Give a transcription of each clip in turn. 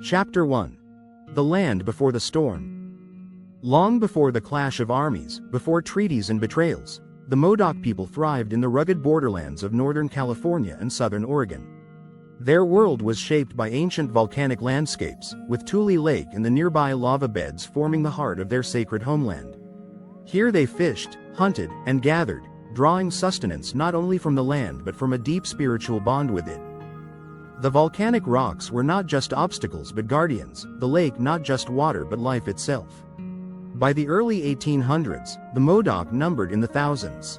Chapter 1. The Land Before the Storm. Long before the clash of armies, before treaties and betrayals, the Modoc people thrived in the rugged borderlands of Northern California and Southern Oregon. Their world was shaped by ancient volcanic landscapes, with Tule Lake and the nearby lava beds forming the heart of their sacred homeland. Here they fished, hunted, and gathered, drawing sustenance not only from the land but from a deep spiritual bond with it. The volcanic rocks were not just obstacles but guardians, the lake not just water but life itself. By the early 1800s, the Modoc numbered in the thousands.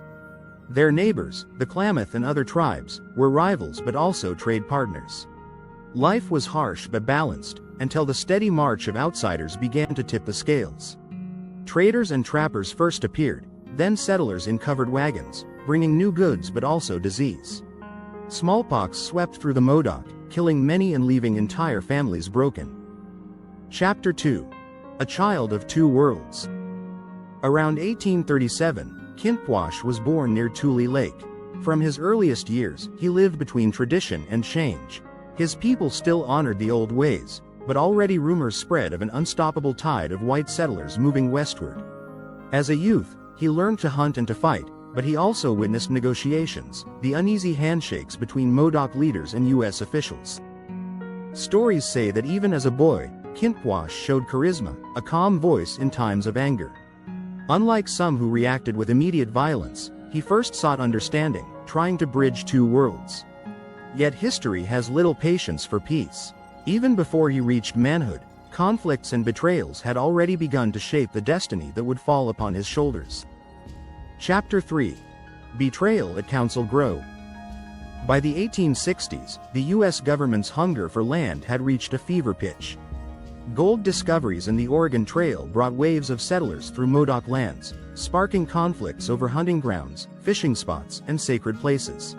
Their neighbors, the Klamath and other tribes, were rivals but also trade partners. Life was harsh but balanced, until the steady march of outsiders began to tip the scales. Traders and trappers first appeared, then settlers in covered wagons, bringing new goods but also disease. Smallpox swept through the Modoc, killing many and leaving entire families broken. Chapter 2. A Child of Two Worlds. Around 1837, Kintwash was born near Tule Lake. From his earliest years, he lived between tradition and change. His people still honored the old ways, but already rumors spread of an unstoppable tide of white settlers moving westward. As a youth, he learned to hunt and to fight, but he also witnessed negotiations, the uneasy handshakes between Modoc leaders and U.S. officials. Stories say that even as a boy, Kintwash showed charisma, a calm voice in times of anger. Unlike some who reacted with immediate violence, he first sought understanding, trying to bridge two worlds. Yet history has little patience for peace. Even before he reached manhood, conflicts and betrayals had already begun to shape the destiny that would fall upon his shoulders. Chapter 3. Betrayal at Council Grove. By the 1860s, the U.S. government's hunger for land had reached a fever pitch. Gold discoveries and the Oregon Trail brought waves of settlers through Modoc lands, sparking conflicts over hunting grounds, fishing spots, and sacred places.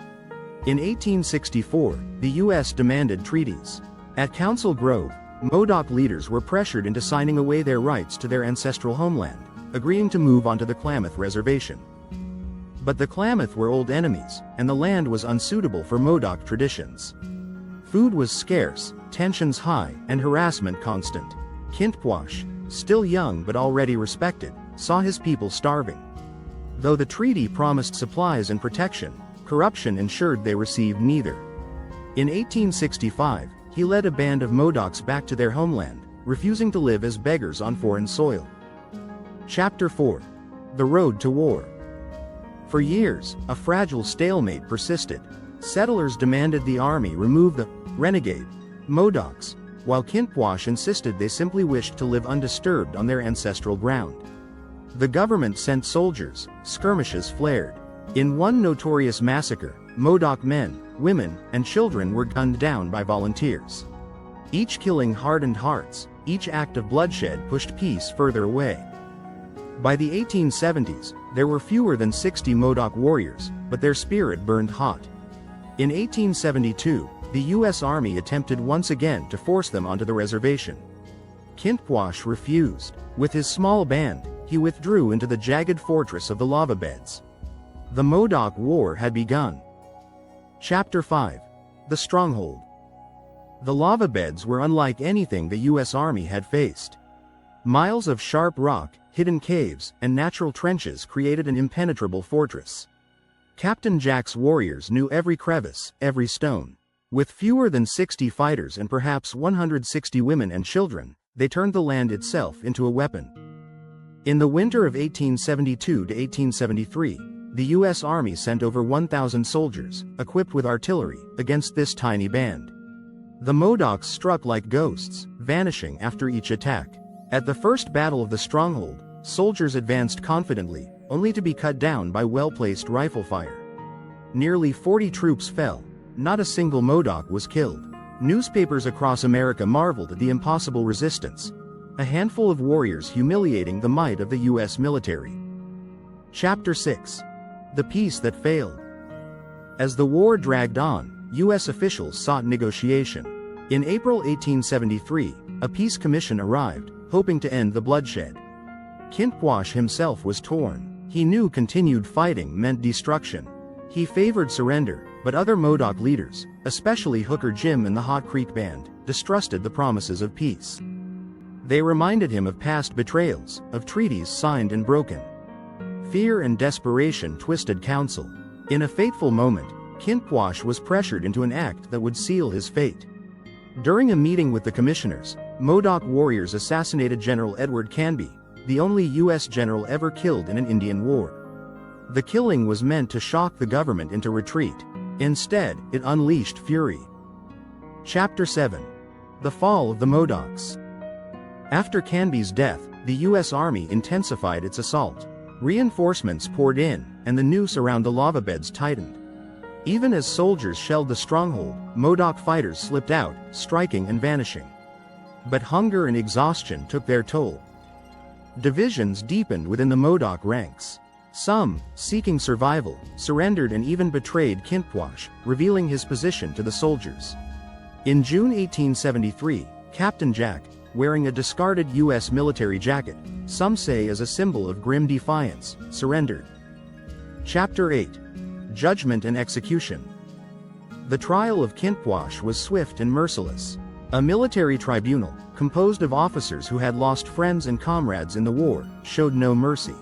In 1864, the U.S. demanded treaties. At Council Grove, Modoc leaders were pressured into signing away their rights to their ancestral homeland, agreeing to move onto the Klamath Reservation. But the Klamath were old enemies, and the land was unsuitable for Modoc traditions. Food was scarce, tensions high, and harassment constant. Kintwash, still young but already respected, saw his people starving. Though the treaty promised supplies and protection, corruption ensured they received neither. In 1865, he led a band of Modocs back to their homeland, refusing to live as beggars on foreign soil. Chapter 4. The Road to War. For years, a fragile stalemate persisted. Settlers demanded the army remove the renegade Modocs, while Kintwash insisted they simply wished to live undisturbed on their ancestral ground. The government sent soldiers, skirmishes flared. In one notorious massacre, Modoc men, women, and children were gunned down by volunteers. Each killing hardened hearts, each act of bloodshed pushed peace further away. By the 1870s, there were fewer than 60 Modoc warriors, but their spirit burned hot. In 1872, the U.S. Army attempted once again to force them onto the reservation. Kintwash refused. With his small band, he withdrew into the jagged fortress of the lava beds. The Modoc War had begun. Chapter 5. The Stronghold. The lava beds were unlike anything the U.S. Army had faced. Miles of sharp rock, hidden caves, and natural trenches created an impenetrable fortress. Captain Jack's warriors knew every crevice, every stone. With fewer than 60 fighters and perhaps 160 women and children, they turned the land itself into a weapon. In the winter of 1872 to 1873, the U.S. Army sent over 1,000 soldiers, equipped with artillery, against this tiny band. The Modocs struck like ghosts, vanishing after each attack. At the first battle of the stronghold, soldiers advanced confidently, only to be cut down by well-placed rifle fire. Nearly 40 troops fell. Not a single Modoc was killed. Newspapers across America marveled at the impossible resistance. A handful of warriors humiliating the might of the U.S. military. Chapter 6. The Peace That Failed. As the war dragged on, U.S. officials sought negotiation. In April 1873, a peace commission arrived, hoping to end the bloodshed. Kintwash himself was torn. He knew continued fighting meant destruction. He favored surrender, but other Modoc leaders, especially Hooker Jim and the Hot Creek Band, distrusted the promises of peace. They reminded him of past betrayals, of treaties signed and broken. Fear and desperation twisted counsel. In a fateful moment, Kinpwash was pressured into an act that would seal his fate. During a meeting with the commissioners, Modoc warriors assassinated General Edward Canby, the only U.S. general ever killed in an Indian war. The killing was meant to shock the government into retreat. Instead, it unleashed fury. Chapter 7. The Fall of the Modocs. After Canby's death, the U.S. Army intensified its assault. Reinforcements poured in, and the noose around the lava beds tightened. Even as soldiers shelled the stronghold, Modoc fighters slipped out, striking and vanishing. But hunger and exhaustion took their toll. Divisions deepened within the Modoc ranks. Some, seeking survival, surrendered and even betrayed Kinpwash, revealing his position to the soldiers. In June 1873, Captain Jack, wearing a discarded U.S. military jacket, some say as a symbol of grim defiance, surrendered. Chapter 8. Judgment and Execution. The trial of Kinpwash was swift and merciless. A military tribunal, composed of officers who had lost friends and comrades in the war, showed no mercy.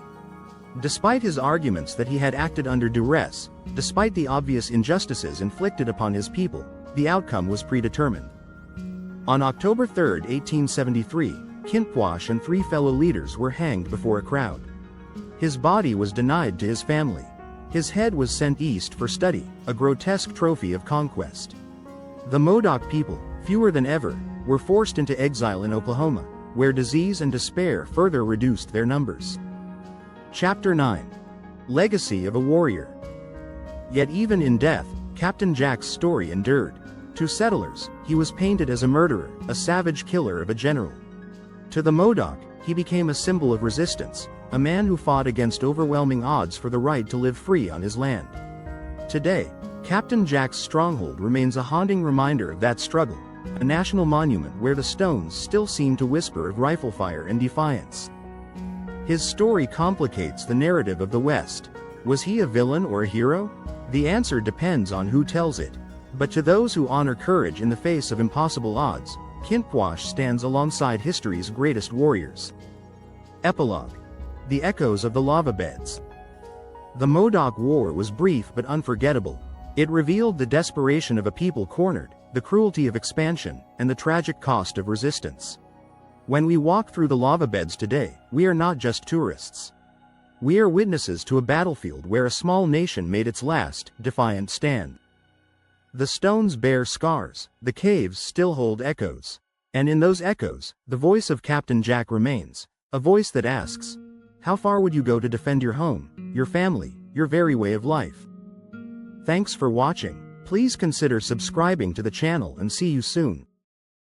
Despite his arguments that he had acted under duress, despite the obvious injustices inflicted upon his people, the outcome was predetermined. On October 3, 1873, Kinpwash and 3 fellow leaders were hanged before a crowd. His body was denied to his family. His head was sent east for study, a grotesque trophy of conquest. The Modoc people, fewer than ever, were forced into exile in Oklahoma, where disease and despair further reduced their numbers. Chapter 9. Legacy of a Warrior. Yet even in death, Captain Jack's story endured. To settlers, he was painted as a murderer, a savage killer of a general. To the Modoc, he became a symbol of resistance, a man who fought against overwhelming odds for the right to live free on his land. Today, Captain Jack's stronghold remains a haunting reminder of that struggle, a national monument where the stones still seem to whisper of rifle fire and defiance. His story complicates the narrative of the West. Was he a villain or a hero? The answer depends on who tells it. But to those who honor courage in the face of impossible odds, Kinpwash stands alongside history's greatest warriors. Epilogue. The Echoes of the Lava Beds. The Modoc War was brief but unforgettable. It revealed the desperation of a people cornered, the cruelty of expansion, and the tragic cost of resistance. When we walk through the lava beds today, we are not just tourists. We are witnesses to a battlefield where a small nation made its last, defiant stand. The stones bear scars, the caves still hold echoes. And in those echoes, the voice of Captain Jack remains, a voice that asks, how far would you go to defend your home, your family, your very way of life? Thanks for watching. Please consider subscribing to the channel and see you soon.